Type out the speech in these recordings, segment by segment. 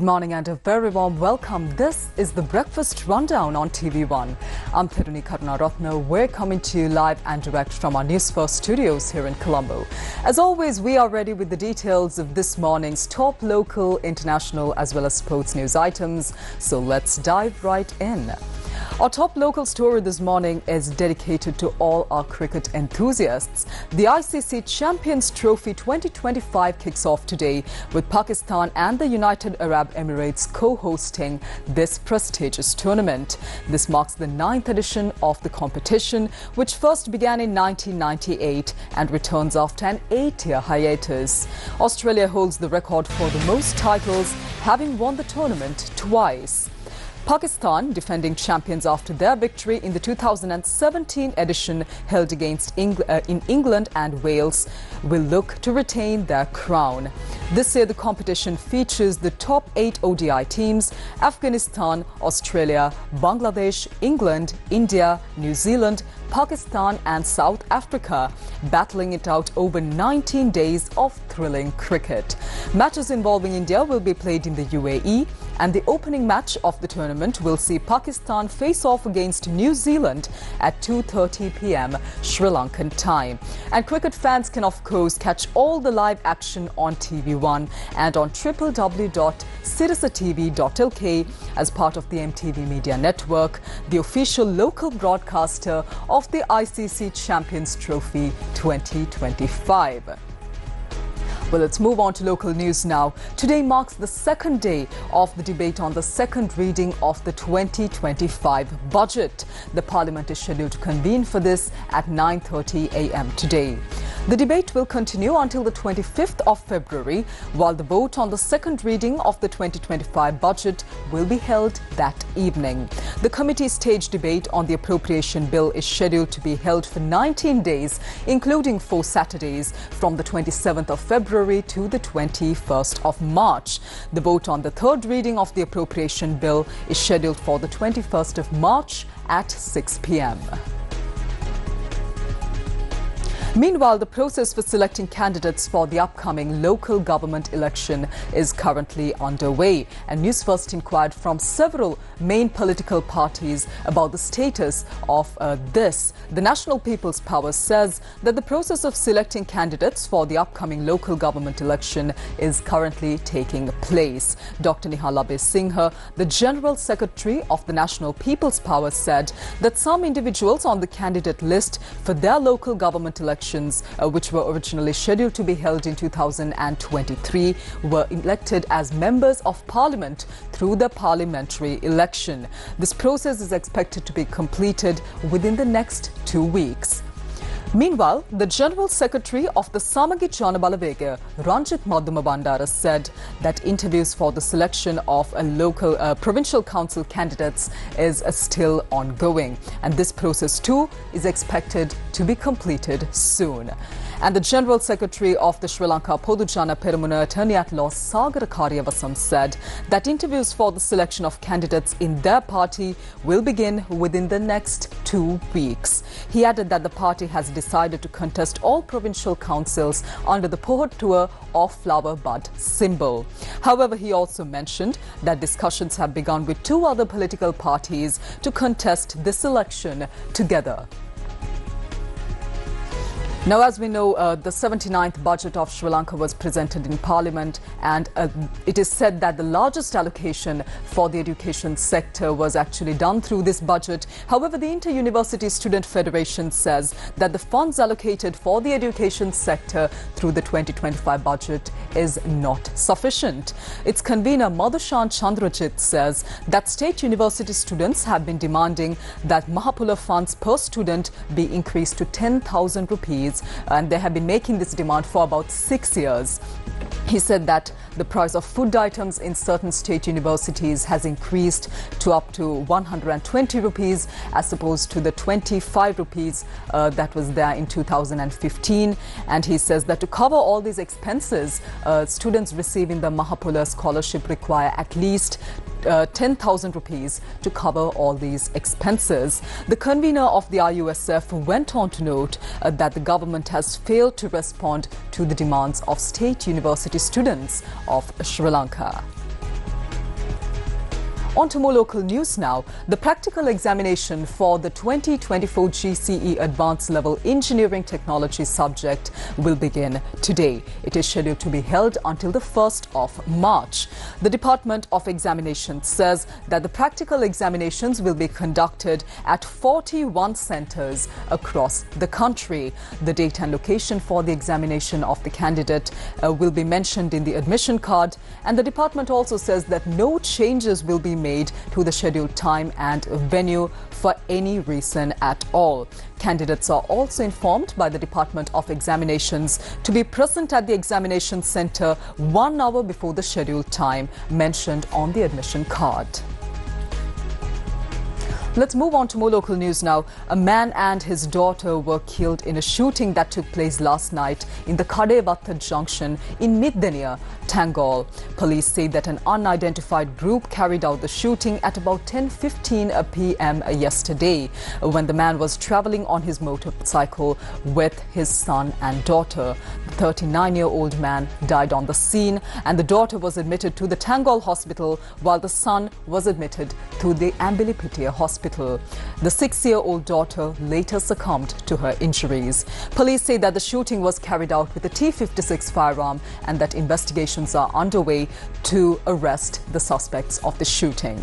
morning and a very warm welcome. This is the Breakfast Rundown on TV1. I'm Therunee Karunaratne. We're coming to you live and direct from our Newsfirst studios here in Colombo. As always, we are ready with the details of this morning's top local, international as well as sports news items. So let's dive right in. Our top local story this morning is dedicated to all our cricket enthusiasts. The ICC Champions Trophy 2025 kicks off today with Pakistan and the United Arab Emirates co-hosting this prestigious tournament. This marks the 9th edition of the competition, which first began in 1998 and returns after an 8-year hiatus. Australia holds the record for the most titles, having won the tournament twice. Pakistan, defending champions after their victory in the 2017 edition held against in England and Wales, will look to retain their crown. This year, the competition features the top 8 ODI teams: Afghanistan, Australia, Bangladesh, England, India, New Zealand, Pakistan and South Africa, battling it out over 19 days of thrilling cricket. Matches involving India will be played in the UAE, and the opening match of the tournament will see Pakistan face off against New Zealand at 2:30 p.m. Sri Lankan time. And cricket fans can of course catch all the live action on TV1 and on www.sirasatv.lk as part of the MTV Media Network, the official local broadcaster of the ICC Champions Trophy 2025. Well, let's move on to local news now. Today marks the second day of the debate on the second reading of the 2025 budget. The Parliament is scheduled to convene for this at 9:30 a.m. today. The debate will continue until the 25th of February, while the vote on the second reading of the 2025 budget will be held that evening. The committee stage debate on the appropriation bill is scheduled to be held for 19 days, including 4 Saturdays, from the 27th of February to the 21st of March. The vote on the third reading of the appropriation bill is scheduled for the 21st of March at 6 p.m. Meanwhile, the process for selecting candidates for the upcoming local government election is currently underway, and Newsfirst inquired from several main political parties about the status of this. The National People's Power says that the process of selecting candidates for the upcoming local government election is currently taking place. Dr. Nihalabe Singha, the General Secretary of the National People's Power, said that some individuals on the candidate list for their local government elections, which were originally scheduled to be held in 2023, were elected as members of Parliament through the parliamentary election. This process is expected to be completed within the next 2 weeks. Meanwhile, the General Secretary of the Samagi Janabalavega, Ranjit Madhumabandara, said that interviews for the selection of a local provincial council candidates is still ongoing, and this process too is expected to be completed soon. And the General Secretary of the Sri Lanka Podujana Peramuna Attorney-at-Law Sagar Karyavasam said that interviews for the selection of candidates in their party will begin within the next 2 weeks. He added that the party has decided to contest all provincial councils under the Pohotua or flower bud symbol. However, he also mentioned that discussions have begun with 2 other political parties to contest this election together. Now, as we know, the 79th budget of Sri Lanka was presented in Parliament, and it is said that the largest allocation for the education sector was actually done through this budget. However, the Inter-University Student Federation says that the funds allocated for the education sector through the 2025 budget is not sufficient. Its convener Madhushan Chandrajit says that state university students have been demanding that Mahapula funds per student be increased to 10,000 rupees, and they have been making this demand for about 6 years. He said that the price of food items in certain state universities has increased to up to 120 rupees as opposed to the 25 rupees that was there in 2015. And he says that to cover all these expenses, students receiving the Mahapula scholarship require at least 10,000 rupees to cover all these expenses. The convener of the IUSF went on to note that the government has failed to respond to the demands of state university students of Sri Lanka. On to more local news now. The practical examination for the 2024 GCE Advanced Level Engineering Technology subject will begin today. It is scheduled to be held until the 1st of March. The Department of Examinations says that the practical examinations will be conducted at 41 centres across the country. The date and location for the examination of the candidate will be mentioned in the admission card, and the department also says that no changes will be made to the scheduled time and venue for any reason at all. Candidates are also informed by the Department of Examinations to be present at the examination centre 1 hour before the scheduled time mentioned on the admission card. Let's move on to more local news now. A man and his daughter were killed in a shooting that took place last night in the Kadevatta junction in Middeniya, Tangalle. Police say that an unidentified group carried out the shooting at about 10:15 p.m. yesterday when the man was travelling on his motorcycle with his son and daughter. The 39-year-old man died on the scene and the daughter was admitted to the Tangalle hospital while the son was admitted to the Ambilipitiya hospital. The 6-year-old daughter later succumbed to her injuries. Police say that the shooting was carried out with a T-56 firearm and that investigations are underway to arrest the suspects of the shooting.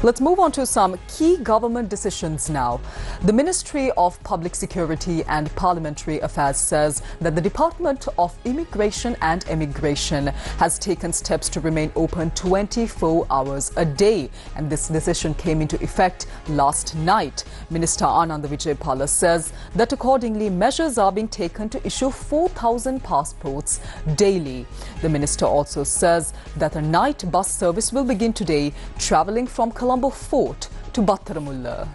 Let's move on to some key government decisions now. The Ministry of Public Security and Parliamentary Affairs says that the Department of Immigration and Emigration has taken steps to remain open 24 hours a day, and this decision came into effect last night. Minister Ananda Vijaypala says that accordingly measures are being taken to issue 4,000 passports daily. The minister also says that a night bus service will begin today, travelling from Colombo Fort to Battaramulla.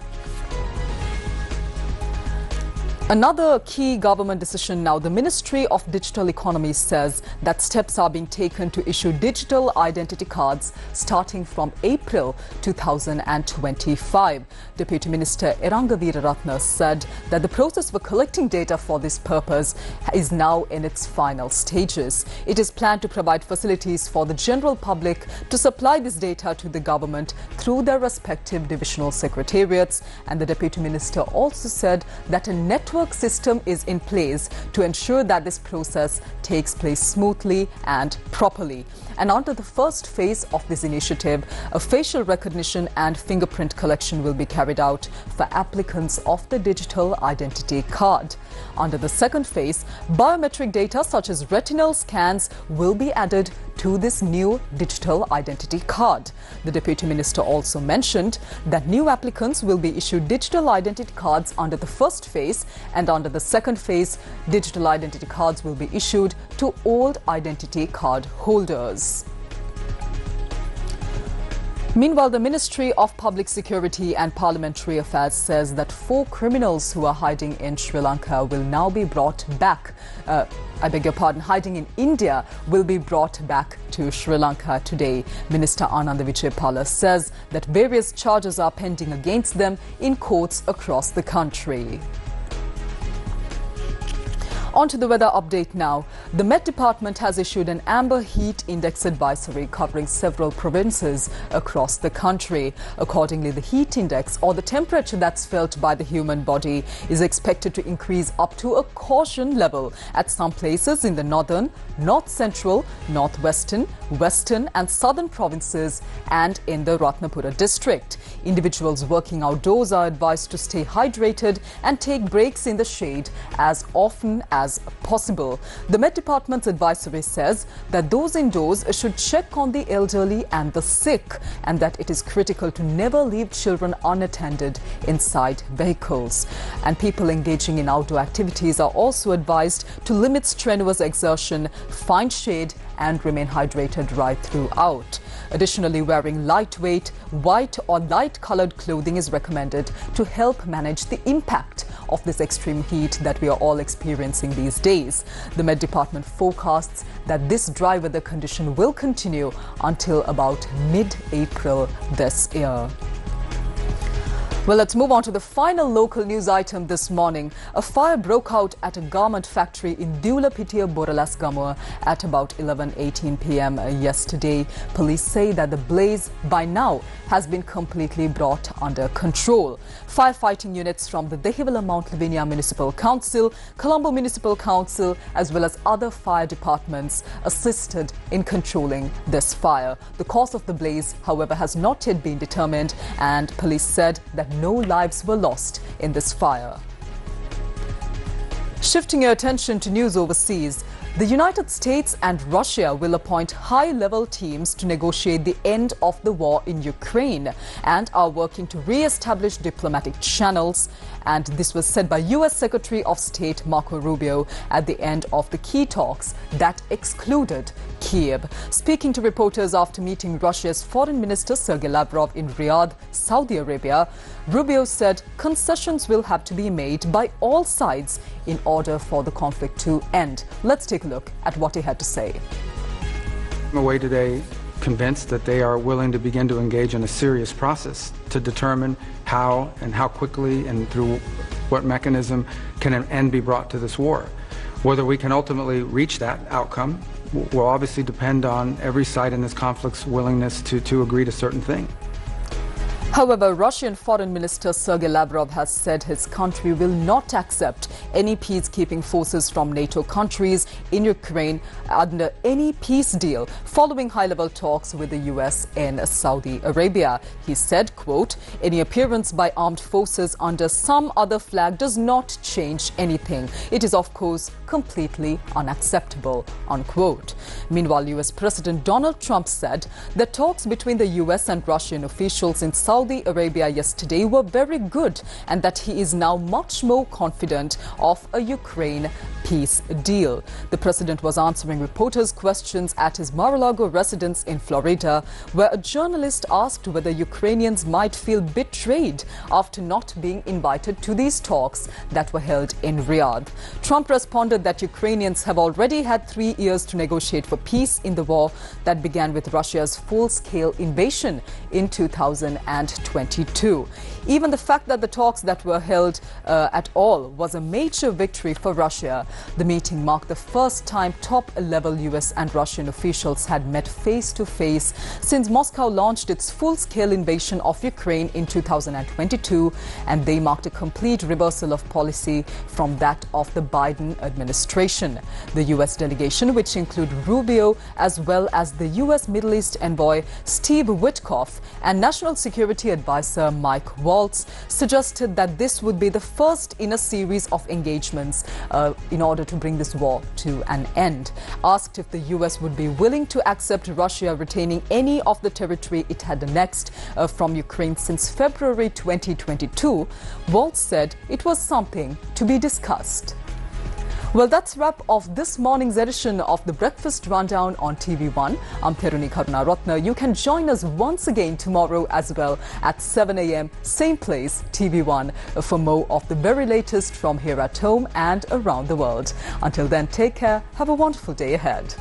Another key government decision now. The Ministry of Digital Economy says that steps are being taken to issue digital identity cards starting from April 2025. Deputy Minister Therunee Karunaratne said that the process for collecting data for this purpose is now in its final stages. It is planned to provide facilities for the general public to supply this data to the government through their respective divisional secretariats, and the Deputy Minister also said that a network system is in place to ensure that this process takes place smoothly and properly. And under the first phase of this initiative, a facial recognition and fingerprint collection will be carried out for applicants of the digital identity card. Under the second phase, biometric data such as retinal scans will be added to this new digital identity card. The Deputy Minister also mentioned that new applicants will be issued digital identity cards under the first phase, and under the second phase, digital identity cards will be issued to old identity card holders. Meanwhile, the Ministry of Public Security and Parliamentary Affairs says that 4 criminals who are hiding in Sri Lanka will now be brought back. Hiding in India will be brought back to Sri Lanka today. Minister Ananda Vijaypala says that various charges are pending against them in courts across the country. On to the weather update now. The Met Department has issued an amber heat index advisory covering several provinces across the country. Accordingly, the heat index, or the temperature that's felt by the human body, is expected to increase up to a caution level at some places in the northern, north central, northwestern, western and southern provinces and in the Ratnapura district. Individuals working outdoors are advised to stay hydrated and take breaks in the shade as often as possible. The Met Department's advisory says that those indoors should check on the elderly and the sick, and that it is critical to never leave children unattended inside vehicles. And people engaging in outdoor activities are also advised to limit strenuous exertion, find shade and remain hydrated right throughout. Additionally, wearing lightweight, white or light-colored clothing is recommended to help manage the impact of this extreme heat that we are all experiencing these days. The Met Department forecasts that this dry weather condition will continue until about mid-April this year. Well, let's move on to the final local news item this morning. A fire broke out at a garment factory in Dulapitiya Boralas Gamur at about 11:18 p.m. yesterday. Police say that the blaze by now has been completely brought under control. Firefighting units from the Dehiwala Mount Lavinia Municipal Council, Colombo Municipal Council as well as other fire departments assisted in controlling this fire. The cause of the blaze, however, has not yet been determined, and police said that no lives were lost in this fire. Shifting your attention to news overseas, the United States and Russia will appoint high-level teams to negotiate the end of the war in Ukraine and are working to re-establish diplomatic channels. And this was said by U.S. Secretary of State Marco Rubio at the end of the key talks that excluded Kiev. Speaking to reporters after meeting Russia's Foreign Minister Sergei Lavrov in Riyadh, Saudi Arabia, Rubio said concessions will have to be made by all sides in order for the conflict to end. Let's take a look at what he had to say. I'm away today convinced that they are willing to begin to engage in a serious process to determine how and how quickly and through what mechanism can an end be brought to this war. Whether we can ultimately reach that outcome will obviously depend on every side in this conflict's willingness to agree to certain things. However, Russian Foreign Minister Sergei Lavrov has said his country will not accept any peacekeeping forces from NATO countries in Ukraine under any peace deal following high-level talks with the US in Saudi Arabia. He said, quote, "Any appearance by armed forces under some other flag does not change anything. It is, of course, completely unacceptable," unquote. Meanwhile, US President Donald Trump said the talks between the US and Russian officials in Saudi Arabia yesterday were very good and that he is now much more confident of a Ukraine peace deal. The president was answering reporters' questions at his Mar-a-Lago residence in Florida, where a journalist asked whether Ukrainians might feel betrayed after not being invited to these talks that were held in Riyadh. Trump responded that Ukrainians have already had 3 years to negotiate for peace in the war that began with Russia's full-scale invasion in 2022. Even the fact that the talks that were held at all was a major victory for Russia. The meeting marked the first time top-level US and Russian officials had met face-to-face since Moscow launched its full-scale invasion of Ukraine in 2022, and they marked a complete reversal of policy from that of the Biden administration. The US delegation, which include Rubio as well as the US Middle East envoy Steve Witkoff and National Security Advisor Mike Waltz, suggested that this would be the first in a series of engagements in order to bring this war to an end. Asked if the US would be willing to accept Russia retaining any of the territory it had annexed from Ukraine since February 2022, Waltz said it was something to be discussed. Well, that's a wrap of this morning's edition of the Breakfast Rundown on TV1. I'm Therunee Karunaratne. You can join us once again tomorrow as well at 7 a.m. same place, TV1, for more of the very latest from here at home and around the world. Until then, take care. Have a wonderful day ahead.